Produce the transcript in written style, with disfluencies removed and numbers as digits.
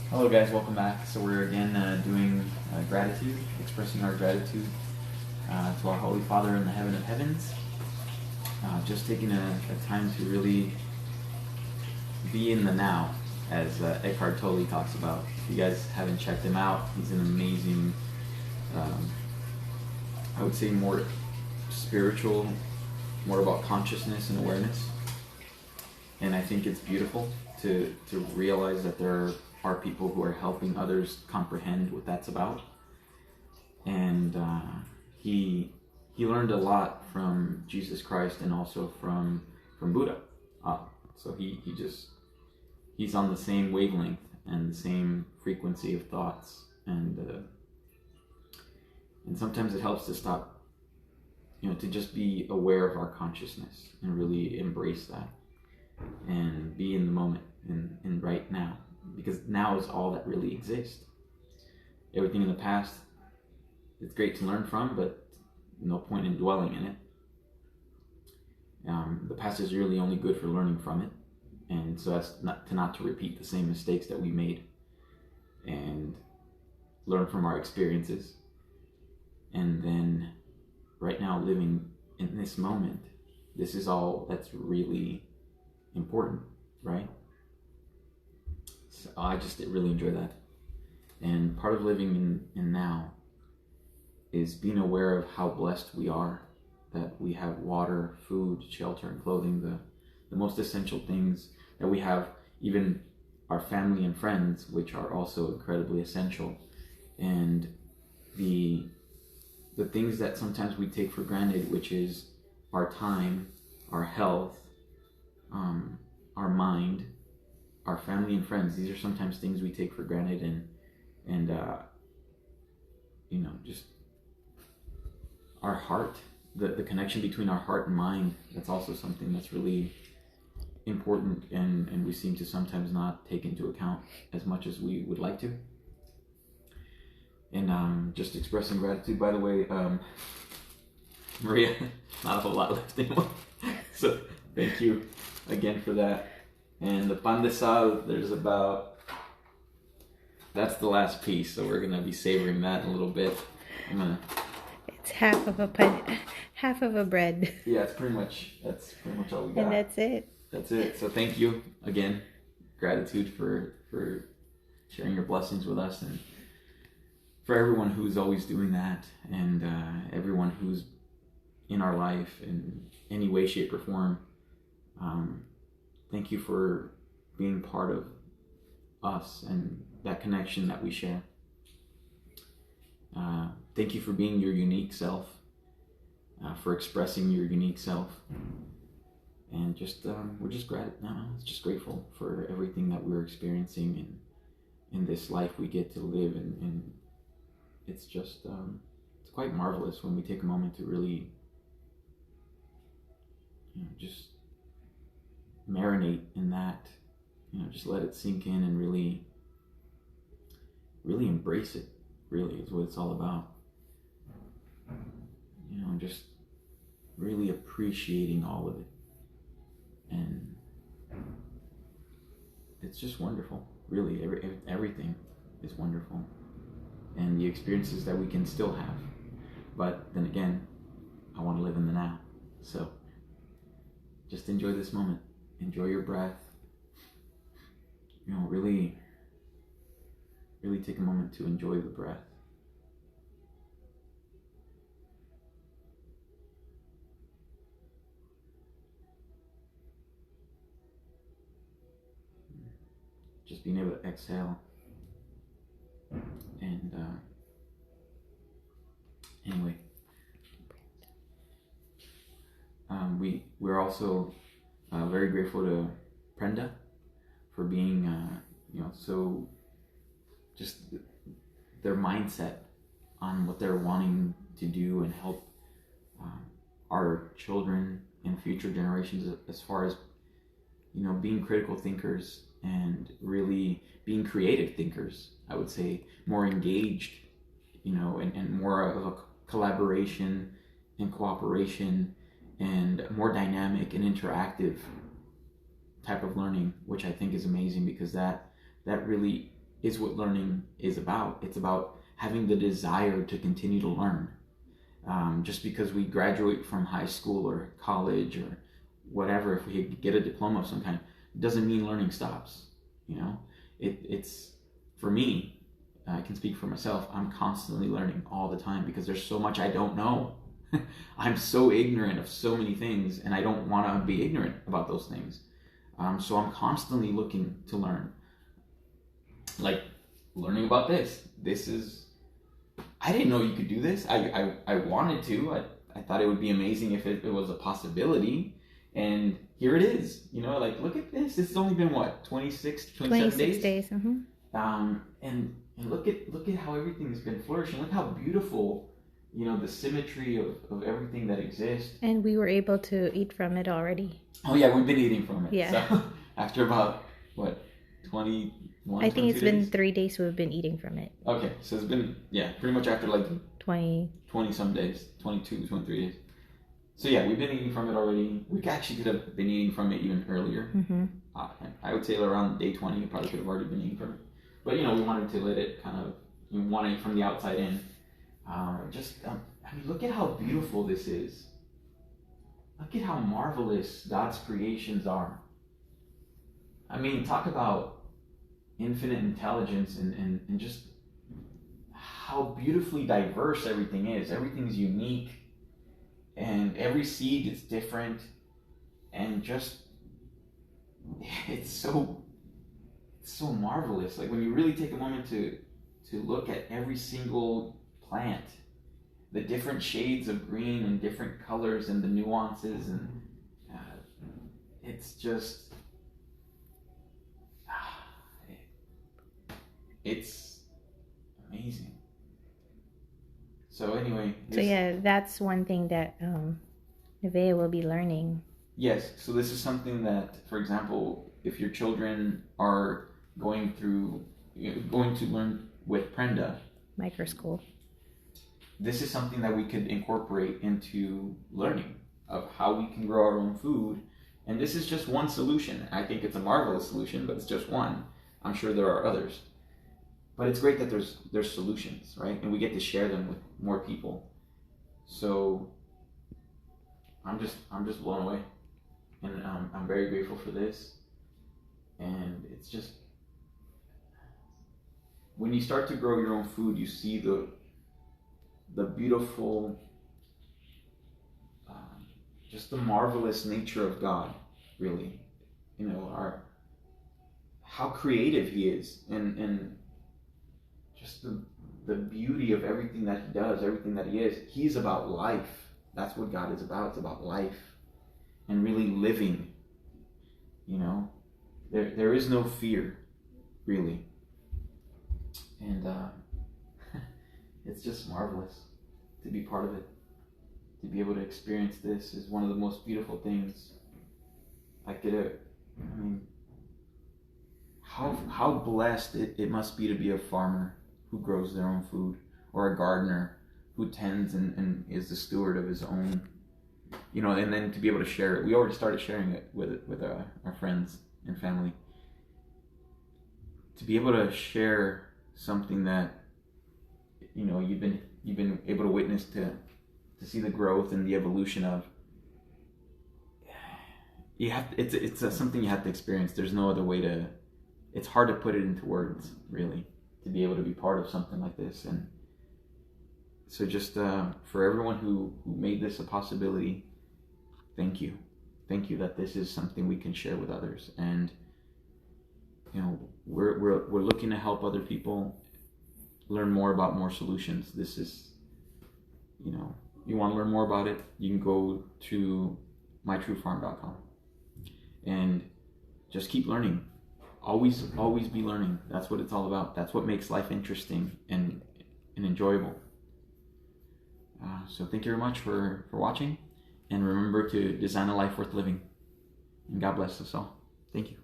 Hello guys, welcome back. So we're again doing gratitude, expressing our gratitude to our Holy Father in the heaven of heavens. Just taking a time to really be in the now, as Eckhart Tolle talks about. If you guys haven't checked him out, he's an amazing, I would say more spiritual, more about consciousness and awareness. And I think it's beautiful to realize that there are people who are helping others comprehend what that's about. And he learned a lot from Jesus Christ and also from Buddha. So he's on the same wavelength and the same frequency of thoughts, and sometimes it helps to stop, to just be aware of our consciousness and really embrace that and be in the moment in right now, because now is all that really exists. Everything in the past, it's great to learn from, but no point in dwelling in it. The past is really only good for learning from it, and so that's not to repeat the same mistakes that we made, and learn from our experiences. And then right now, living in this moment, this is all that's really important, right? So I just really enjoy that. And part of living in now is being aware of how blessed we are, that we have water, food, shelter, and clothing, the most essential things that we have, even our family and friends, which are also incredibly essential. And the things that sometimes we take for granted, which is our time, our health, our mind, our family and friends, these are sometimes things we take for granted, and just our heart, the connection between our heart and mind, that's also something that's really important, and we seem to sometimes not take into account as much as we would like to. And just expressing gratitude, by the way, Maria, not a whole lot left anymore, so thank you again for that. And the pan de sal, that's the last piece, so we're gonna be savoring that in a little bit. It's half of a bread. Yeah, that's pretty much all we got. And that's it. That's it. So thank you again. Gratitude for sharing your blessings with us, and for everyone who's always doing that, and everyone who's in our life in any way, shape, or form. Thank you for being part of us and that connection that we share. Thank you for being your unique self, for expressing your unique self, and we're just grateful for everything that we're experiencing in this life we get to live, and it's just it's quite marvelous when we take a moment to really just marinate in that, just let it sink in and really embrace it. Really is what it's all about. Just really appreciating all of it, and it's just wonderful. Really, everything is wonderful, and the experiences that we can still have. But then again, I want to live in the now, so just enjoy this moment. Enjoy your breath. Really take a moment to enjoy the breath. Just being able to exhale. And anyway, we're also very grateful to Prenda for being so just their mindset on what they're wanting to do and help our children and future generations, as far as being critical thinkers and really being creative thinkers. I would say more engaged, and more of a collaboration and cooperation, and more dynamic and interactive type of learning, which I think is amazing, because that really is what learning is about. It's about having the desire to continue to learn. Just because we graduate from high school or college or whatever, if we get a diploma of some kind, doesn't mean learning stops. It's for me, I can speak for myself, I'm constantly learning all the time because there's so much I don't know. I'm so ignorant of so many things, and I don't want to be ignorant about those things. So I'm constantly looking to learn. Like learning about this is, I didn't know you could do this. I wanted to. I thought it would be amazing if it was a possibility. And here it is. Like, look at this. It's only been what, 27 days? days. Mm-hmm. And look at how everything has been flourishing. Look how beautiful, the symmetry of everything that exists. And we were able to eat from it already. Oh yeah, we've been eating from it. Yeah. So after about what, 21? I think it's 22 been days? 3 days we've been eating from it. Okay, so it's been pretty much after like 20 some days, 22, 23 days. So yeah, we've been eating from it already. We actually could have been eating from it even earlier. Mm-hmm. I would say around day 20, you probably could have already been eating from it. But we wanted to let it kind of, you want it from the outside in. Look at how beautiful this is. Look at how marvelous God's creations are. Talk about infinite intelligence and just how beautifully diverse everything is. Everything's unique, and every seed is different, and just it's so marvelous. Like when you really take a moment to look at every single plant, the different shades of green and different colors and the nuances, and it's just it's amazing. So anyway. So yeah, that's one thing that Nevaeh will be learning. Yes. So this is something that, for example, if your children are going to learn with Prenda, Micro school. this is something that we could incorporate into learning of how we can grow our own food. And this is just one solution. I think it's a marvelous solution, but it's just one. I'm sure there are others. But it's great that there's solutions, right? And we get to share them with more people. So I'm just blown away, and I'm very grateful for this. And it's just, when you start to grow your own food, you see the beautiful, just the marvelous nature of God, really. How creative He is, and just the beauty of everything that He does, everything that He is. He's about life. That's what God is about. It's about life and really living. There is no fear, really. And it's just marvelous to be part of it. To be able to experience this is one of the most beautiful things. How blessed it must be to be a farmer who grows their own food, or a gardener who tends and is the steward of his own, and then to be able to share it. We already started sharing it with our friends and family. To be able to share something that you've been able to witness, to see the growth and the evolution of. It's something you have to experience. There's no other way to. It's hard to put it into words, really, to be able to be part of something like this. And so just for everyone who made this a possibility, thank you that this is something we can share with others. And we're looking to help other people learn more about more solutions. This is, you want to learn more about it, you can go to MyTrueFarm.com and just keep learning. Always be learning. That's what it's all about. That's what makes life interesting and enjoyable. So thank you very much for watching, and remember to design a life worth living. And God bless us all. Thank you.